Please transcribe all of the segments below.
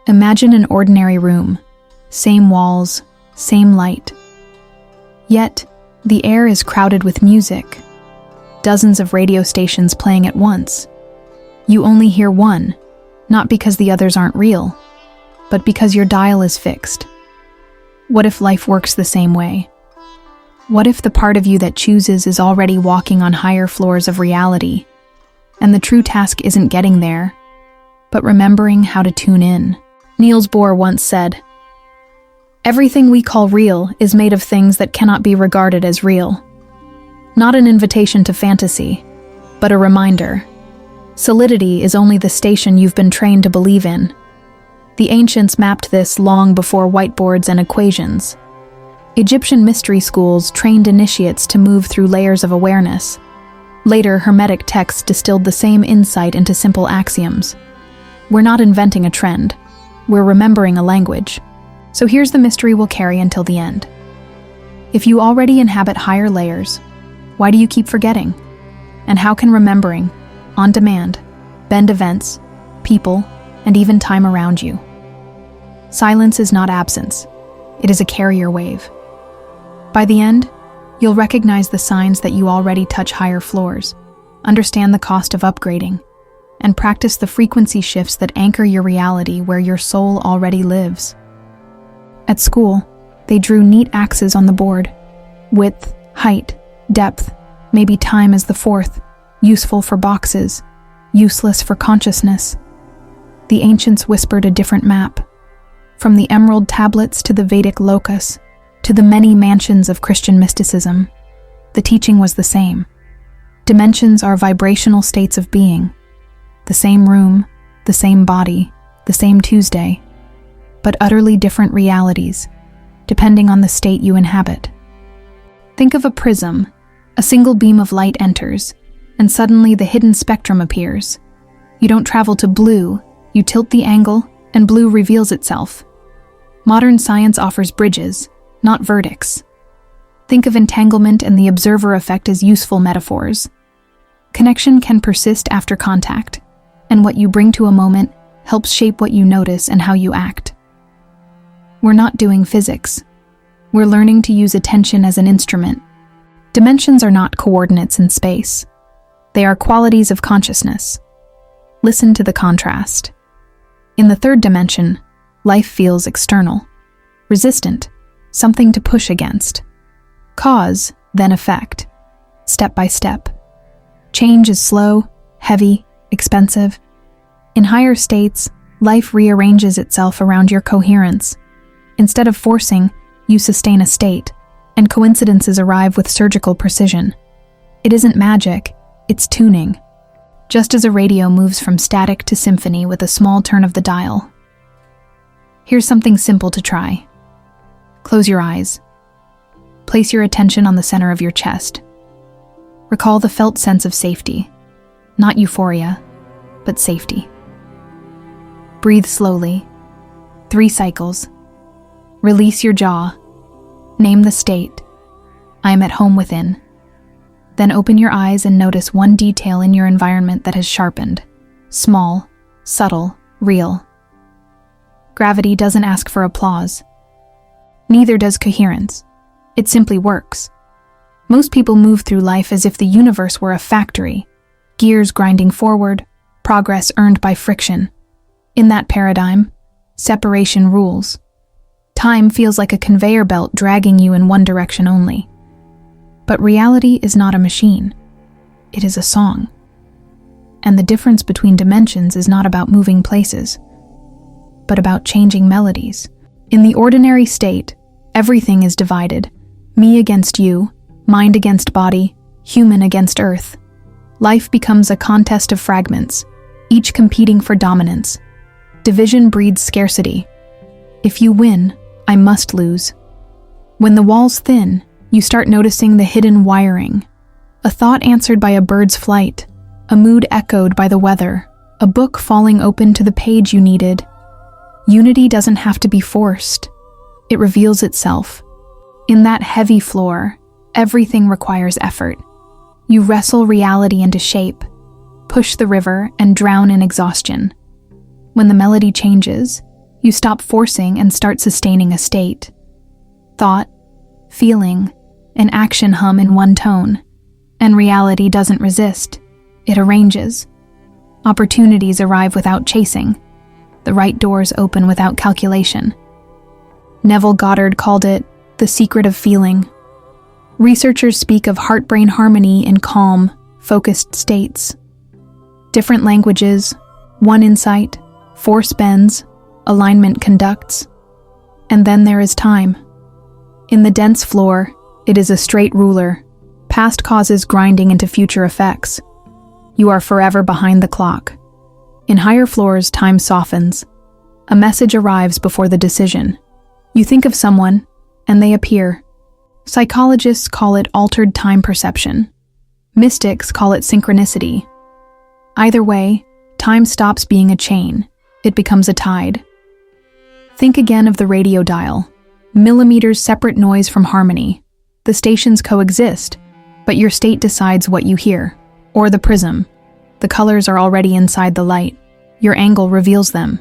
Imagine an ordinary room. Same walls, same light. Yet, the air is crowded with music. Dozens of radio stations playing at once. You only hear one, not because the others aren't real, but because your dial is fixed. What if life works the same way? What if the part of you that chooses is already walking on higher floors of reality, and the true task isn't getting there, but remembering how to tune in? Niels Bohr once said, "Everything we call real is made of things that cannot be regarded as real." Not an invitation to fantasy, but a reminder. Solidity is only the station you've been trained to believe in. The ancients mapped this long before whiteboards and equations. Egyptian mystery schools trained initiates to move through layers of awareness. Later, Hermetic texts distilled the same insight into simple axioms. We're not inventing a trend. We're remembering a language. So here's the mystery we'll carry until the end. If you already inhabit higher layers, why do you keep forgetting? And how can remembering, on demand, bend events, people, and even time around you? Silence is not absence. It is a carrier wave. By the end, you'll recognize the signs that you already touch higher floors, understand the cost of upgrading, and practice the frequency shifts that anchor your reality where your soul already lives. At school, they drew neat axes on the board. Width, height, depth, maybe time as the fourth, useful for boxes, useless for consciousness. The ancients whispered a different map. From the emerald tablets to the Vedic locus, to the many mansions of Christian mysticism, the teaching was the same. Dimensions are vibrational states of being. The same room, the same body, the same Tuesday, but utterly different realities, depending on the state you inhabit. Think of a prism. A single beam of light enters, and suddenly the hidden spectrum appears. You don't travel to blue, you tilt the angle, and blue reveals itself. Modern science offers bridges, not verdicts. Think of entanglement and the observer effect as useful metaphors. Connection can persist after contact, and what you bring to a moment helps shape what you notice and how you act. We're not doing physics. We're learning to use attention as an instrument. Dimensions are not coordinates in space. They are qualities of consciousness. Listen to the contrast. In the third dimension, life feels external, resistant, something to push against. Cause, then effect, step by step. Change is slow, heavy, expensive. In higher states, life rearranges itself around your coherence. Instead of forcing, you sustain a state, and coincidences arrive with surgical precision. It isn't magic, it's tuning. Just as a radio moves from static to symphony with a small turn of the dial. Here's something simple to try. Close your eyes. Place your attention on the center of your chest. Recall the felt sense of safety. Not euphoria, but safety. Breathe slowly. 3 cycles. Release your jaw. Name the state. I am at home within. Then open your eyes and notice one detail in your environment that has sharpened. Small, subtle, real. Gravity doesn't ask for applause. Neither does coherence. It simply works. Most people move through life as if the universe were a factory, gears grinding forward, progress earned by friction. In that paradigm, separation rules. Time feels like a conveyor belt dragging you in one direction only. But reality is not a machine. It is a song. And the difference between dimensions is not about moving places, but about changing melodies. In the ordinary state, everything is divided. Me against you, mind against body, human against earth. Life becomes a contest of fragments, each competing for dominance. Division breeds scarcity. If you win, I must lose. When the walls thin, you start noticing the hidden wiring. A thought answered by a bird's flight, a mood echoed by the weather, a book falling open to the page you needed. Unity doesn't have to be forced. It reveals itself. In that heavy floor, everything requires effort. You wrestle reality into shape, push the river, and drown in exhaustion. When the melody changes, You stop forcing and start sustaining a state. Thought, feeling, and action hum in one tone, and reality doesn't resist. It arranges. Opportunities arrive without chasing. The right doors open without calculation. Neville Goddard called it the secret of feeling. Researchers speak of heart-brain harmony in calm, focused states. Different languages, one insight, force bends, alignment conducts. And then there is time. In the dense floor, it is a straight ruler, past causes grinding into future effects. You are forever behind the clock. In higher floors, time softens. A message arrives before the decision. You think of someone, and they appear. Psychologists call it altered time perception. Mystics call it synchronicity. Either way, time stops being a chain. It becomes a tide. Think again of the radio dial. Millimeters separate noise from harmony. The stations coexist, but your state decides what you hear. Or the prism. The colors are already inside the light. Your angle reveals them.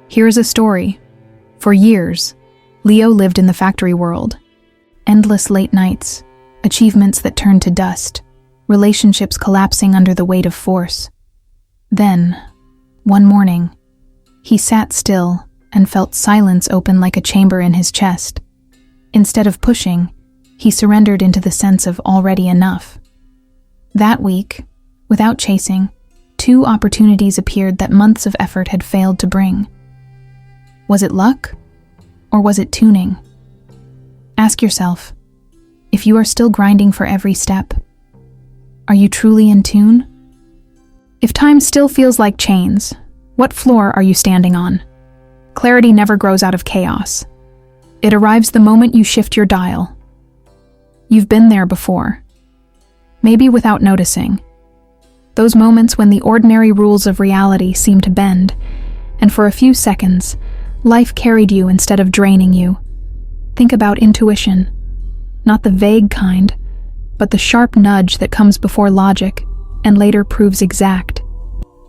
Here's a story. For years, Leo lived in the factory world. Endless late nights, achievements that turned to dust, relationships collapsing under the weight of force. Then, one morning, he sat still and felt silence open like a chamber in his chest. Instead of pushing, he surrendered into the sense of already enough. That week, without chasing, 2 opportunities appeared that months of effort had failed to bring. Was it luck, or was it tuning? Ask yourself, if you are still grinding for every step, are you truly in tune? If time still feels like chains, what floor are you standing on? Clarity never grows out of chaos. It arrives the moment you shift your dial. You've been there before, maybe without noticing. Those moments when the ordinary rules of reality seem to bend, and for a few seconds, life carried you instead of draining you. Think about intuition, not the vague kind, but the sharp nudge that comes before logic and later proves exact.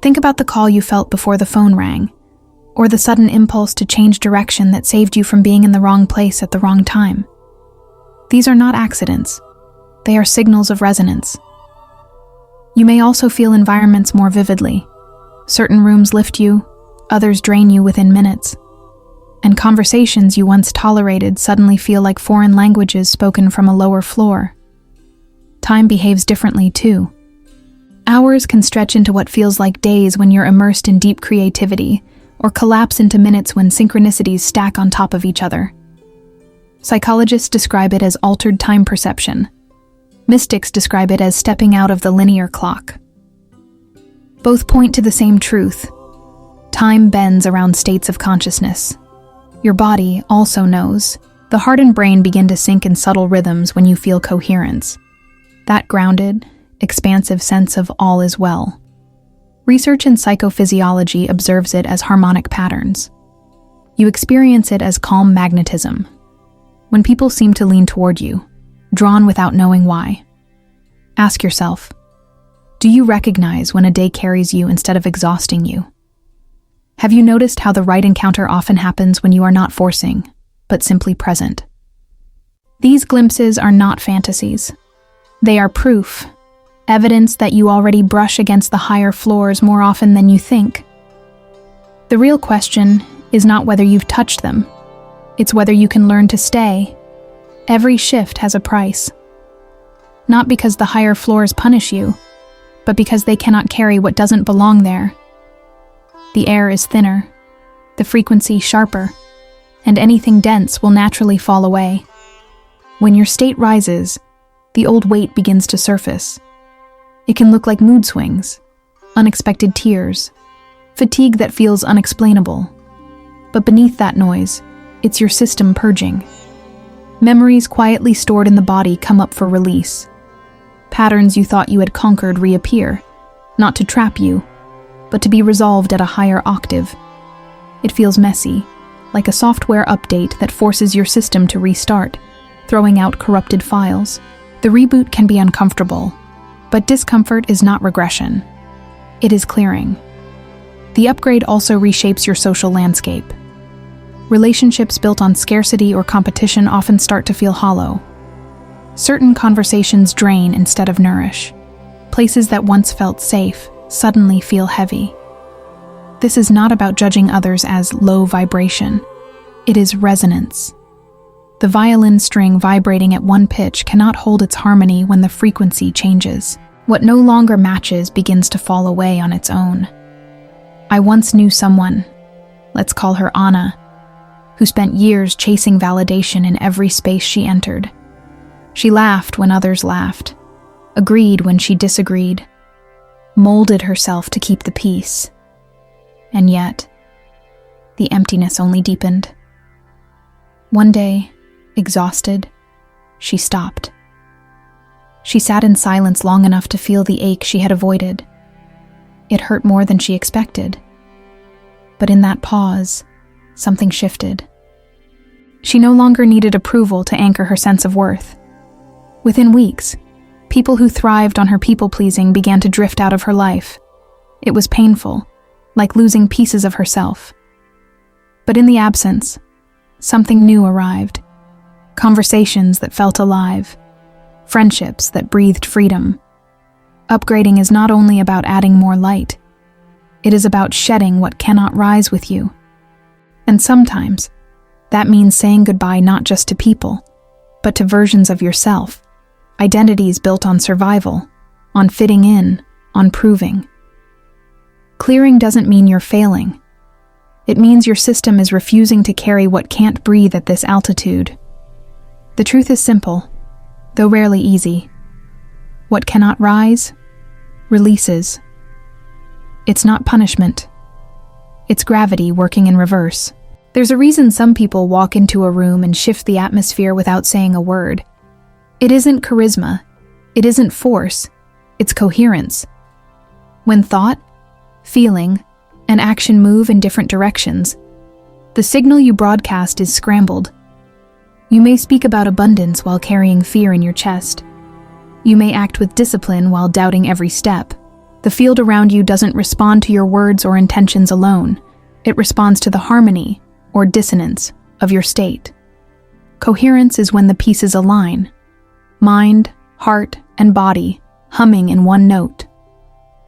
Think about the call you felt before the phone rang, or the sudden impulse to change direction that saved you from being in the wrong place at the wrong time. These are not accidents. They are signals of resonance. You may also feel environments more vividly. Certain rooms lift you, others drain you within minutes. And conversations you once tolerated suddenly feel like foreign languages spoken from a lower floor. Time behaves differently too. Hours can stretch into what feels like days when you're immersed in deep creativity, or collapse into minutes when synchronicities stack on top of each other. Psychologists describe it as altered time perception. Mystics describe it as stepping out of the linear clock. Both point to the same truth. Time bends around states of consciousness. Your body also knows. The heart and brain begin to sync in subtle rhythms when you feel coherence. That grounded, expansive sense of all is well. Research in psychophysiology observes it as harmonic patterns. You experience it as calm magnetism. When people seem to lean toward you, drawn without knowing why. Ask yourself, do you recognize when a day carries you instead of exhausting you? Have you noticed how the right encounter often happens when you are not forcing, but simply present? These glimpses are not fantasies. They are proof, evidence that you already brush against the higher floors more often than you think. The real question is not whether you've touched them. It's whether you can learn to stay. Every shift has a price. Not because the higher floors punish you, but because they cannot carry what doesn't belong there. The air is thinner, the frequency sharper, and anything dense will naturally fall away. When your state rises, the old weight begins to surface. It can look like mood swings, unexpected tears, fatigue that feels unexplainable. But beneath that noise, it's your system purging. Memories quietly stored in the body come up for release. Patterns you thought you had conquered reappear, not to trap you, but to be resolved at a higher octave. It feels messy, like a software update that forces your system to restart, throwing out corrupted files. The reboot can be uncomfortable, but discomfort is not regression. It is clearing. The upgrade also reshapes your social landscape. Relationships built on scarcity or competition often start to feel hollow. Certain conversations drain instead of nourish. Places that once felt safe suddenly feel heavy. This is not about judging others as low vibration. It is resonance. The violin string vibrating at one pitch cannot hold its harmony when the frequency changes. What no longer matches begins to fall away on its own. I once knew someone, let's call her Anna, who spent years chasing validation in every space she entered. She laughed when others laughed, agreed when she disagreed, molded herself to keep the peace. And yet, the emptiness only deepened. One day, exhausted, she stopped. She sat in silence long enough to feel the ache she had avoided. It hurt more than she expected. But in that pause, something shifted. She no longer needed approval to anchor her sense of worth. Within weeks, people who thrived on her people-pleasing began to drift out of her life. It was painful, like losing pieces of herself. But in the absence, something new arrived. Conversations that felt alive. Friendships that breathed freedom. Upgrading is not only about adding more light. It is about shedding what cannot rise with you. And sometimes, that means saying goodbye not just to people, but to versions of yourself. Identities built on survival, on fitting in, on proving. Clearing doesn't mean you're failing. It means your system is refusing to carry what can't breathe at this altitude. The truth is simple, though rarely easy. What cannot rise, releases. It's not punishment. It's gravity working in reverse. There's a reason some people walk into a room and shift the atmosphere without saying a word. It isn't charisma. It isn't force. It's coherence. When thought, feeling, and action move in different directions, the signal you broadcast is scrambled. You may speak about abundance while carrying fear in your chest. You may act with discipline while doubting every step. The field around you doesn't respond to your words or intentions alone. It responds to the harmony, or dissonance, of your state. Coherence is when the pieces align. Mind, heart, and body humming in one note.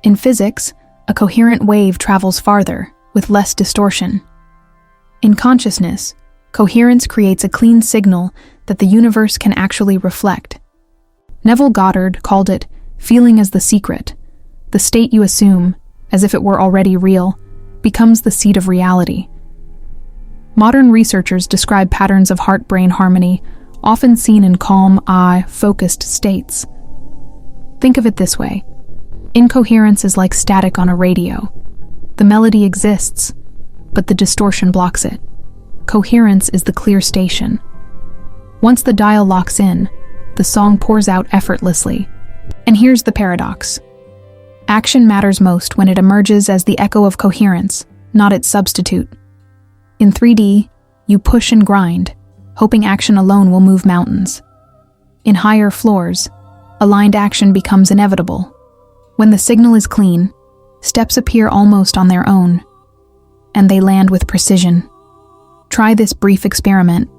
In physics, a coherent wave travels farther, with less distortion. In consciousness, coherence creates a clean signal that the universe can actually reflect. Neville Goddard called it feeling as the secret. The state you assume, as if it were already real, becomes the seat of reality. Modern researchers describe patterns of heart-brain harmony, often seen in calm, focused states. Think of it this way. Incoherence is like static on a radio. The melody exists, but the distortion blocks it. Coherence is the clear station. Once the dial locks in, the song pours out effortlessly. And here's the paradox. Action matters most when it emerges as the echo of coherence, not its substitute. In 3D, you push and grind, hoping action alone will move mountains. In higher floors, aligned action becomes inevitable. When the signal is clean, steps appear almost on their own, and they land with precision. Try this brief experiment.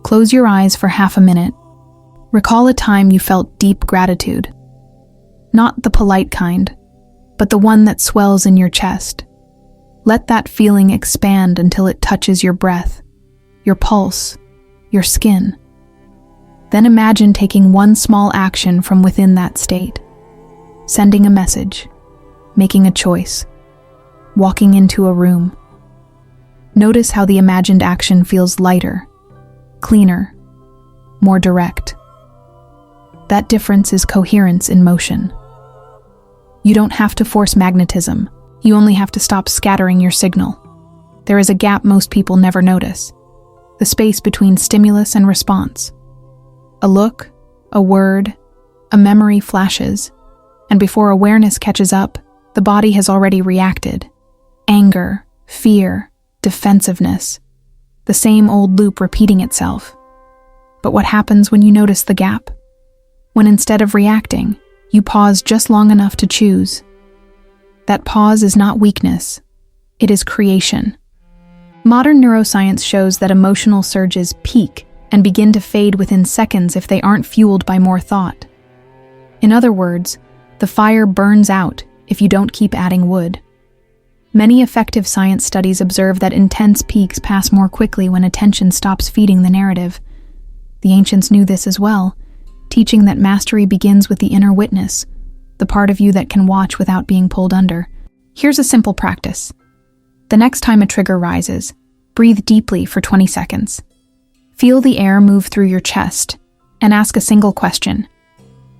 Close your eyes for half a minute. Recall a time you felt deep gratitude. Not the polite kind, but the one that swells in your chest. Let that feeling expand until it touches your breath, your pulse, your skin. Then imagine taking one small action from within that state. Sending a message, making a choice, walking into a room. Notice how the imagined action feels lighter, cleaner, more direct. That difference is coherence in motion. You don't have to force magnetism. You only have to stop scattering your signal. There is a gap most people never notice. The space between stimulus and response. A look, a word, a memory flashes, and before awareness catches up, the body has already reacted. Anger, fear, defensiveness. The same old loop repeating itself. But what happens when you notice the gap? When instead of reacting, you pause just long enough to choose. That pause is not weakness. it is creation. Modern neuroscience shows that emotional surges peak and begin to fade within seconds if they aren't fueled by more thought. In other words, the fire burns out if you don't keep adding wood. Many effective science studies observe that intense peaks pass more quickly when attention stops feeding the narrative. The ancients knew this as well, teaching that mastery begins with the inner witness, the part of you that can watch without being pulled under. Here's a simple practice. The next time a trigger rises, breathe deeply for 20 seconds. Feel the air move through your chest and ask a single question.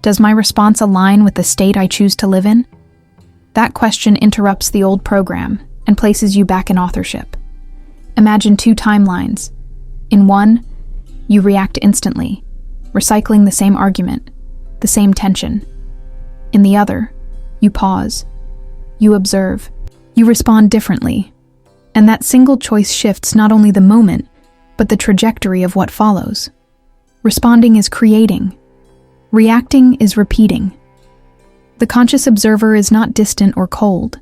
Does my response align with the state I choose to live in? That question interrupts the old program and places you back in authorship. Imagine 2 timelines. In one, you react instantly, recycling the same argument, the same tension. In the other, you pause, you observe, you respond differently. And that single choice shifts not only the moment, but the trajectory of what follows. Responding is creating. Reacting is repeating. The conscious observer is not distant or cold.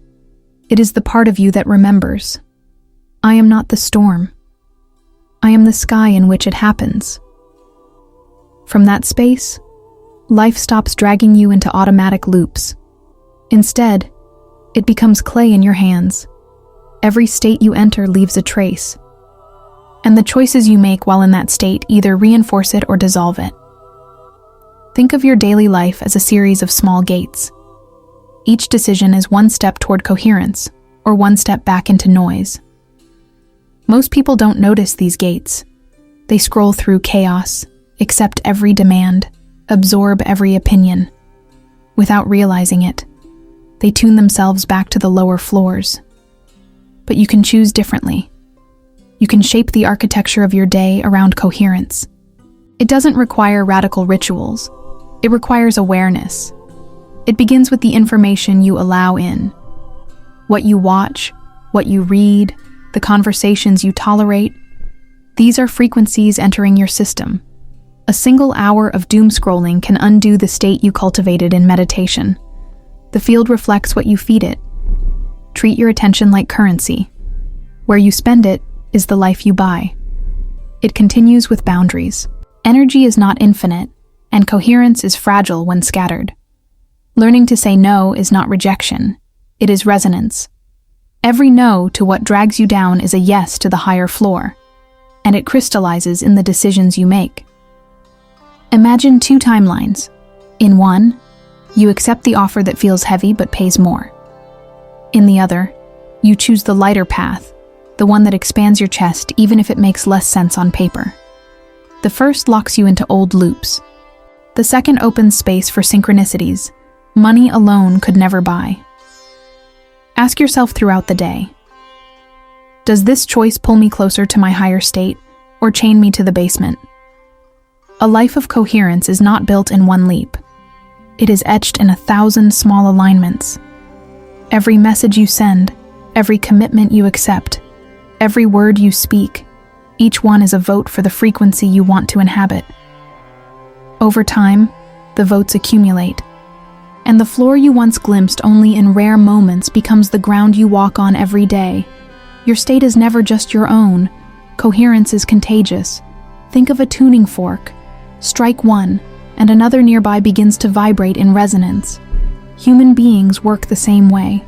It is the part of you that remembers. I am not the storm. I am the sky in which it happens. From that space, life stops dragging you into automatic loops. Instead, it becomes clay in your hands. Every state you enter leaves a trace. And the choices you make while in that state either reinforce it or dissolve it. Think of your daily life as a series of small gates. Each decision is one step toward coherence, or one step back into noise. Most people don't notice these gates. They scroll through chaos, accept every demand, absorb every opinion. Without realizing it, they tune themselves back to the lower floors. But you can choose differently. You can shape the architecture of your day around coherence. It doesn't require radical rituals. It requires awareness. It begins with the information you allow in. What you watch, what you read, the conversations you tolerate. These are frequencies entering your system. A single hour of doom scrolling can undo the state you cultivated in meditation. The field reflects what you feed it. Treat your attention like currency. Where you spend it is the life you buy. It continues with boundaries. Energy is not infinite, and coherence is fragile when scattered. Learning to say no is not rejection. It is resonance. Every no to what drags you down is a yes to the higher floor, and it crystallizes in the decisions you make. Imagine 2 timelines. In one, you accept the offer that feels heavy but pays more. In the other, you choose the lighter path, the one that expands your chest even if it makes less sense on paper. The first locks you into old loops. The second opens space for synchronicities money alone could never buy. Ask yourself throughout the day, does this choice pull me closer to my higher state or chain me to the basement? A life of coherence is not built in one leap. It is etched in 1,000 small alignments. Every message you send, every commitment you accept, every word you speak, each one is a vote for the frequency you want to inhabit. Over time, the votes accumulate, and the floor you once glimpsed only in rare moments becomes the ground you walk on every day. Your state is never just your own. Coherence is contagious. Think of a tuning fork. Strike one, and another nearby begins to vibrate in resonance. Human beings work the same way.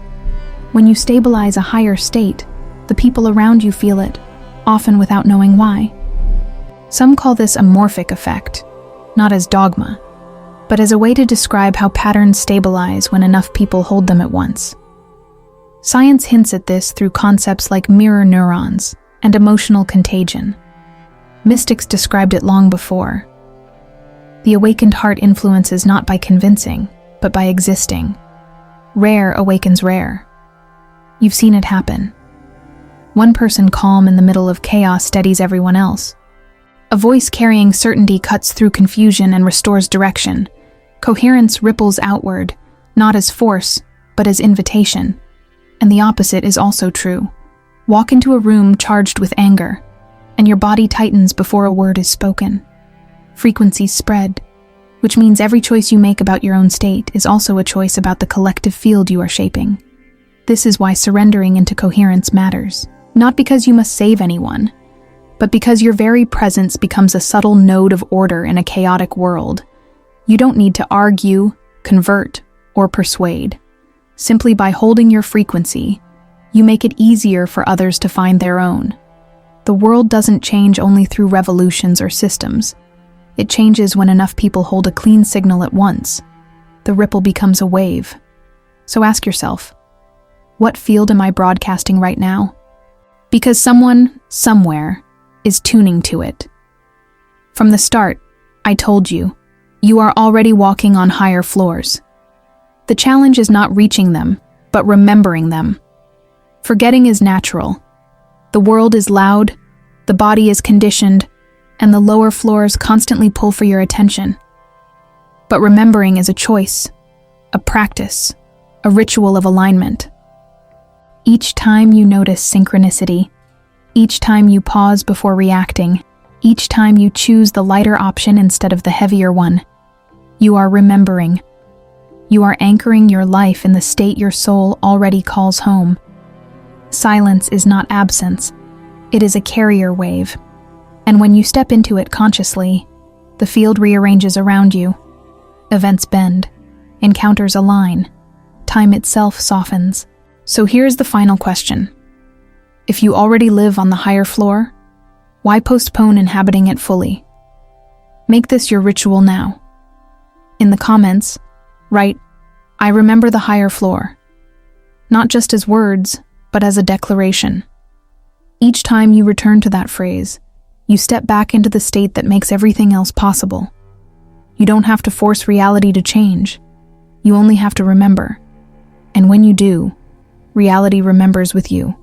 When you stabilize a higher state, the people around you feel it, often without knowing why. Some call this a morphic effect, not as dogma, but as a way to describe how patterns stabilize when enough people hold them at once. Science hints at this through concepts like mirror neurons and emotional contagion. Mystics described it long before. The awakened heart influences not by convincing, but by existing. Rare awakens rare. You've seen it happen. One person calm in the middle of chaos steadies everyone else. A voice carrying certainty cuts through confusion and restores direction. Coherence ripples outward, not as force, but as invitation. And the opposite is also true. Walk into a room charged with anger, and your body tightens before a word is spoken. Frequencies spread, which means every choice you make about your own state is also a choice about the collective field you are shaping. This is why surrendering into coherence matters. Not because you must save anyone, but because your very presence becomes a subtle node of order in a chaotic world. You don't need to argue, convert, or persuade. Simply by holding your frequency, you make it easier for others to find their own. The world doesn't change only through revolutions or systems. It changes when enough people hold a clean signal at once. The ripple becomes a wave. So ask yourself, what field am I broadcasting right now? Because someone, somewhere, is tuning to it. From the start, I told you, you are already walking on higher floors. The challenge is not reaching them, but remembering them. Forgetting is natural. The world is loud, the body is conditioned, and the lower floors constantly pull for your attention. But remembering is a choice, a practice, a ritual of alignment. Each time you notice synchronicity, each time you pause before reacting, each time you choose the lighter option instead of the heavier one, you are remembering. You are anchoring your life in the state your soul already calls home. Silence is not absence, it is a carrier wave. And when you step into it consciously, the field rearranges around you. Events bend, encounters align, time itself softens. So here's the final question. If you already live on the higher floor, why postpone inhabiting it fully? Make this your ritual now. In the comments, write, "I remember the higher floor," not just as words, but as a declaration. Each time you return to that phrase, you step back into the state that makes everything else possible. You don't have to force reality to change. You only have to remember. And when you do, reality remembers with you.